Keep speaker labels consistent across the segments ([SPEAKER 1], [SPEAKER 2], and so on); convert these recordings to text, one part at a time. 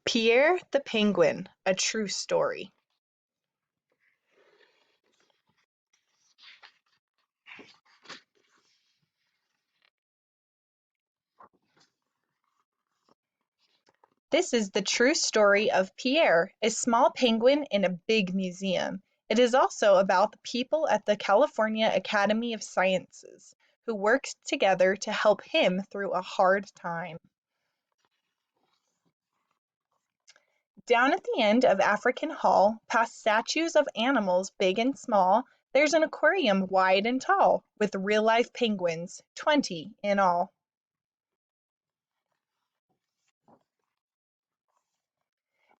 [SPEAKER 1] Pierre the Penguin: A True Story. This is the true story of Pierre, a small penguin in a big museum. It is also about the people at the California Academy of Sciences who worked together to help him through a hard time. Down at the end of African Hall, past statues of animals big and small, there's an aquarium wide and tall, with real-life penguins, 20 in all.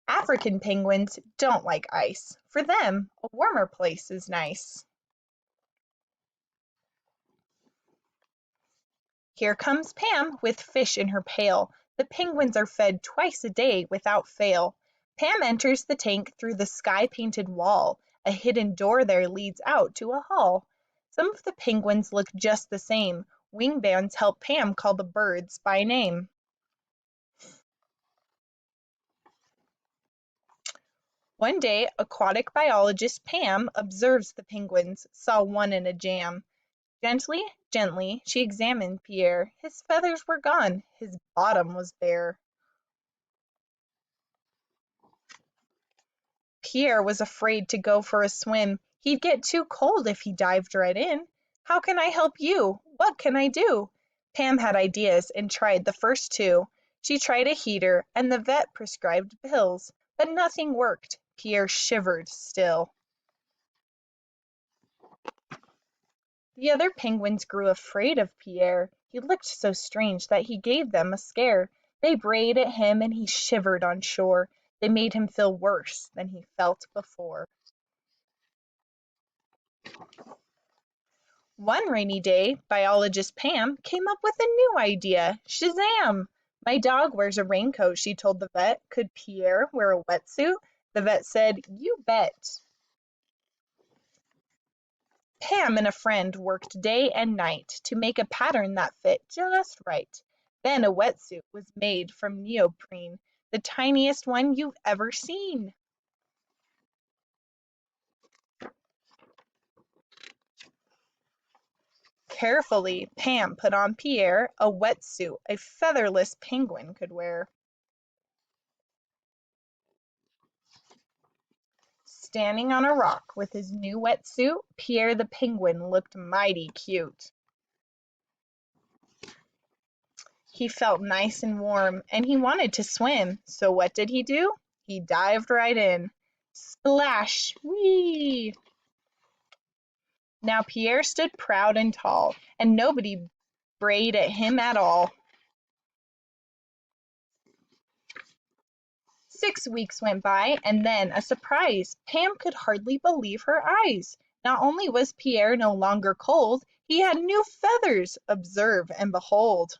[SPEAKER 1] African penguins don't like ice. For them, a warmer place is nice. Here comes Pam with fish in her pail. The penguins are fed twice a day without fail. Pam enters the tank through the sky-painted wall. A hidden door there leads out to a hall. Some of the penguins look just the same. Wing bands help Pam call the birds by name. One day, aquatic biologist Pam observes the penguins, saw one in a jam. Gently, gently, she examined Pierre. His feathers were gone, his bottom was bare. Pierre was afraid to go for a swim. He'd get too cold if he dived right in. How can I help you? What can I do? Pam had ideas and tried the first two. She tried a heater, and the vet prescribed pills, but nothing worked. Pierre shivered still. The other penguins grew afraid of Pierre. He looked so strange that he gave them a scare. They brayed at him and he shivered on shore. They made him feel worse than he felt before. One rainy day, biologist Pam came up with a new idea. Shazam! My dog wears a raincoat, she told the vet. Could Pierre wear a wetsuit? The vet said, you bet. Pam and a friend worked day and night to make a pattern that fit just right. Then a wetsuit was made from neoprene, the tiniest one you've ever seen. Carefully, Pam put on Pierre a wetsuit a featherless penguin could wear. Standing on a rock with his new wetsuit, Pierre the penguin looked mighty cute. He felt nice and warm, and he wanted to swim, so what did he do? He dived right in. Splash! Whee! Now Pierre stood proud and tall, and nobody brayed at him at all. 6 weeks went by, and then a surprise. Pam could hardly believe her eyes. Not only was Pierre no longer cold, he had new feathers. Observe and behold.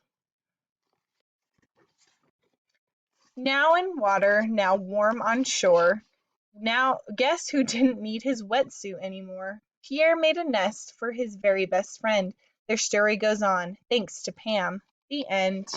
[SPEAKER 1] Now in water, now warm on shore. Now guess who didn't need his wetsuit anymore? Pierre made a nest for his very best friend. Their story goes on. Thanks to Pam. The end.